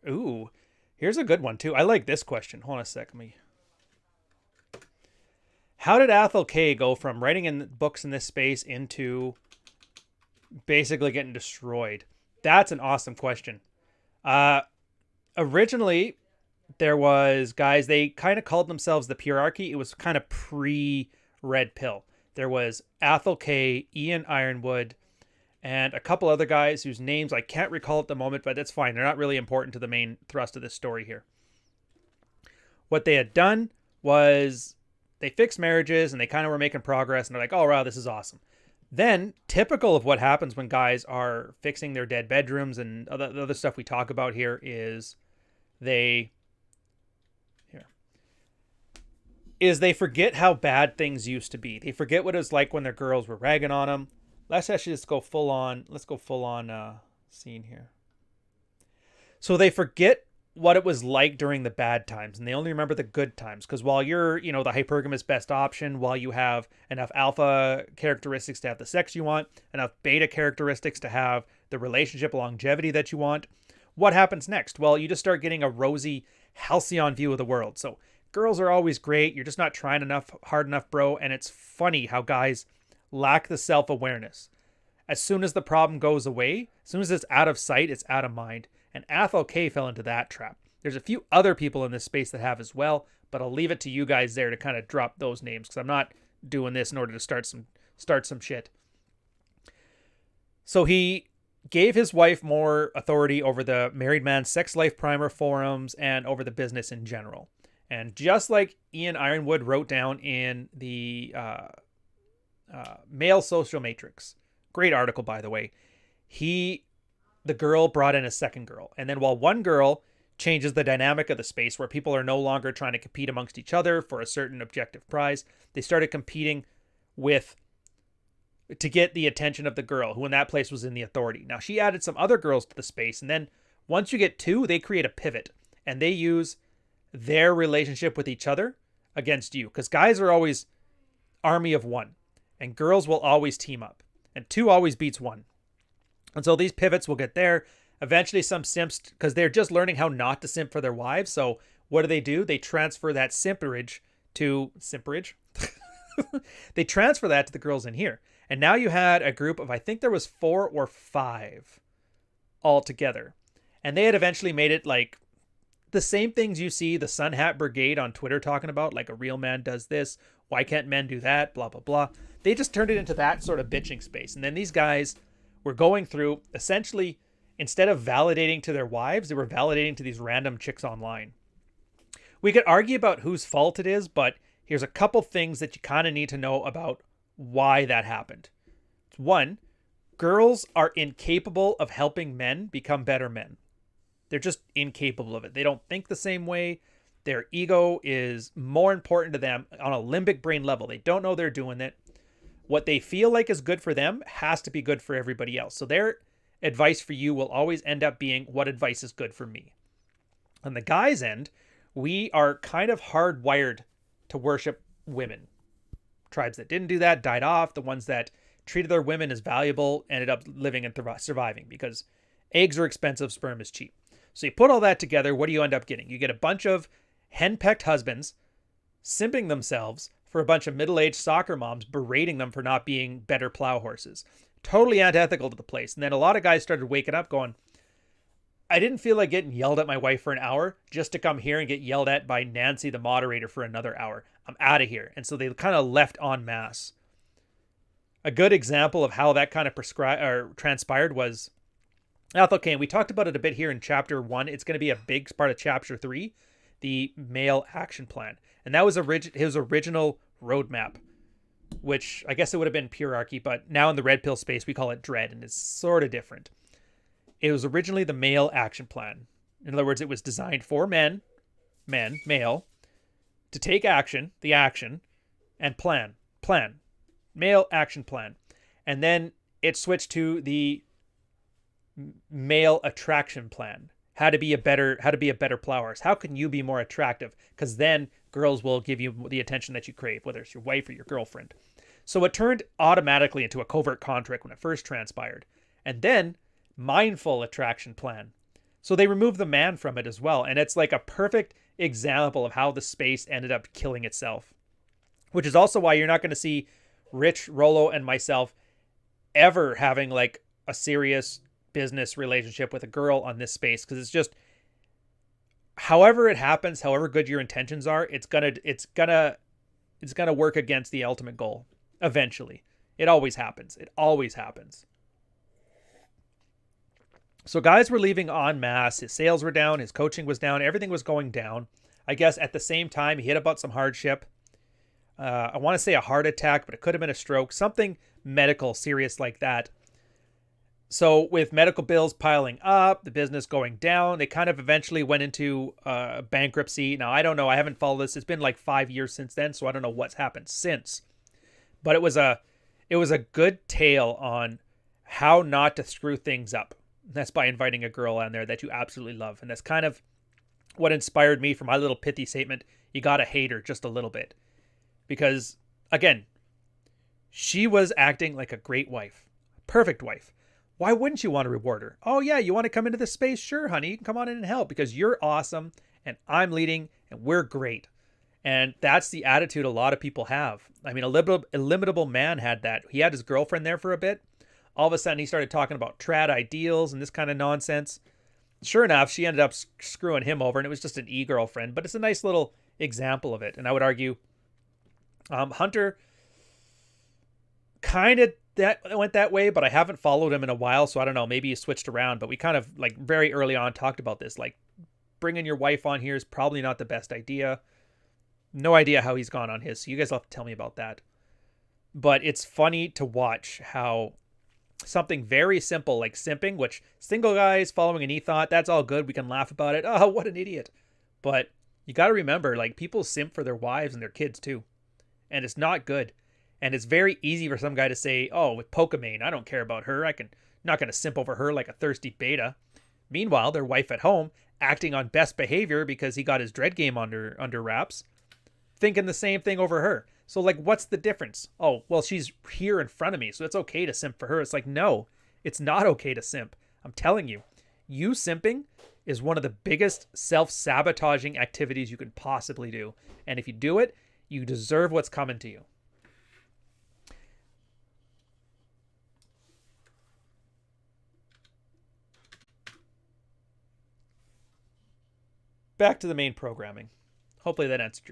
Ooh, here's a good one too. I like this question. Hold on a sec. Let me. How did Athol Kay go from writing in books in this space into basically getting destroyed? That's an awesome question. Uh, Originally, there was guys, they kind of called themselves the Purarchy. It was kind of pre Red Pill. There was Athol Kay, Ian Ironwood, and a couple other guys whose names I can't recall at the moment, but that's fine. They're not really important to the main thrust of this story here. What they had done was they fixed marriages and they kind of were making progress, and they're like, oh, wow, this is awesome. Then, typical of what happens when guys are fixing their dead bedrooms and other stuff we talk about here is they here they forget how bad things used to be. They forget what it was like when their girls were ragging on them. Let's actually just go full on. Let's go full on scene here. So they forget what it was like during the bad times, and they only remember the good times. Because while you're, the hypergamous best option, while you have enough alpha characteristics to have the sex you want, enough beta characteristics to have the relationship longevity that you want, what happens next? Well, you just start getting a rosy, halcyon view of the world. So girls are always great. You're just not trying hard enough, bro. And it's funny how guys lack the self-awareness. As soon as the problem goes away, as soon as it's out of sight, it's out of mind. And Athol Kay fell into that trap. There's a few other people in this space that have as well, but I'll leave it to you guys there to kind of drop those names because I'm not doing this in order to start some shit. So he gave his wife more authority over the Married Man Sex Life Primer forums and over the business in general. And just like Ian Ironwood wrote down in the Male Social Matrix, great article by the way, the girl brought in a second girl. And then while one girl changes the dynamic of the space where people are no longer trying to compete amongst each other for a certain objective prize, they started competing to get the attention of the girl who in that place was in the authority. Now she added some other girls to the space, and then once you get two, they create a pivot and they use their relationship with each other against you, because guys are always army of one and girls will always team up, and two always beats one. And so these pivots will get there. Eventually some simps, because they're just learning how not to simp for their wives, so what do? They transfer that simperage to simperage. They transfer that to the girls in here. And now you had a group of, I think there was 4 or 5 all together. And they had eventually made it like the same things you see the Sun Hat Brigade on Twitter talking about, like a real man does this, why can't men do that, blah, blah, blah. They just turned it into that sort of bitching space. And then these guys were going through, essentially, instead of validating to their wives, they were validating to these random chicks online. We could argue about whose fault it is, but here's a couple things that you kind of need to know about why that happened. One, girls are incapable of helping men become better men. They're just incapable of it. They don't think the same way. Their ego is more important to them on a limbic brain level. They don't know they're doing it. What they feel like is good for them has to be good for everybody else. So their advice for you will always end up being what advice is good for me. On the guy's end, we are kind of hardwired to worship women. Tribes that didn't do that died off. The ones that treated their women as valuable ended up living and surviving because eggs are expensive, sperm is cheap. So you put all that together, what do you end up getting? You get a bunch of henpecked husbands simping themselves for a bunch of middle-aged soccer moms berating them for not being better plow horses. Totally antithetical to the place. And then a lot of guys started waking up going, I didn't feel like getting yelled at my wife for an hour just to come here and get yelled at by Nancy, the moderator, for another hour. I'm out of here. And so they kind of left en masse. A good example of how that kind of transpired was Athol Kay. We talked about it a bit here in chapter 1. It's going to be a big part of chapter 3, the male action plan. And that was his original roadmap, which I guess it would have been Purarchy, but now in the red pill space, we call it Dread, and it's sort of different. It was originally the male action plan. In other words, it was designed for male, to take action, the action, and plan. Male action plan. And then it switched to the male attraction plan. How to be a better plow horse. How can you be more attractive? Because then girls will give you the attention that you crave, whether it's your wife or your girlfriend. So it turned automatically into a covert contract when it first transpired. And then mindful attraction plan. So they removed the man from it as well. And it's like a perfect example of how the space ended up killing itself, which is also why you're not going to see Rich, Rolo, and myself ever having like a serious business relationship with a girl on this space, because it's just, however it happens, however good your intentions are, it's gonna work against the ultimate goal eventually. It always happens. It always happens. So guys were leaving en masse. His sales were down. His coaching was down. Everything was going down. I guess at the same time, he hit about some hardship. I want to say a heart attack, but it could have been a stroke, something medical serious like that. So with medical bills piling up, the business going down, they kind of eventually went into bankruptcy. Now, I don't know. I haven't followed this. It's been like 5 years since then, so I don't know what's happened since. But it was a good tale on how not to screw things up. That's by inviting a girl on there that you absolutely love. And that's kind of what inspired me for my little pithy statement. You got to hate her just a little bit. Because, again, she was acting like a great wife. Perfect wife. Why wouldn't you want to reward her? Oh, yeah, you want to come into this space? Sure, honey. You can come on in and help because you're awesome and I'm leading and we're great. And that's the attitude a lot of people have. I mean, Illimitable Man had that. He had his girlfriend there for a bit. All of a sudden, he started talking about trad ideals and this kind of nonsense. Sure enough, she ended up screwing him over, and it was just an e-girlfriend. But it's a nice little example of it. And I would argue Hunter kind of that went that way, but I haven't followed him in a while, so I don't know. Maybe he switched around. But we kind of, like, very early on talked about this. Like, bringing your wife on here is probably not the best idea. No idea how he's gone on his, so you guys will have to tell me about that. But it's funny to watch how something very simple like simping, which single guys following an e-thought, that's all good. We can laugh about it. Oh, what an idiot. But you got to remember, like, people simp for their wives and their kids too. And it's not good. And it's very easy for some guy to say, oh, with Pokimane, I don't care about her. Not going to simp over her like a thirsty beta. Meanwhile, their wife at home acting on best behavior because he got his dread game under wraps, thinking the same thing over her. So, like, what's the difference? Oh, well, she's here in front of me, so it's okay to simp for her. It's like, no, it's not okay to simp. I'm telling you, you simping is one of the biggest self-sabotaging activities you could possibly do. And if you do it, you deserve what's coming to you. Back to the main programming. Hopefully that answered your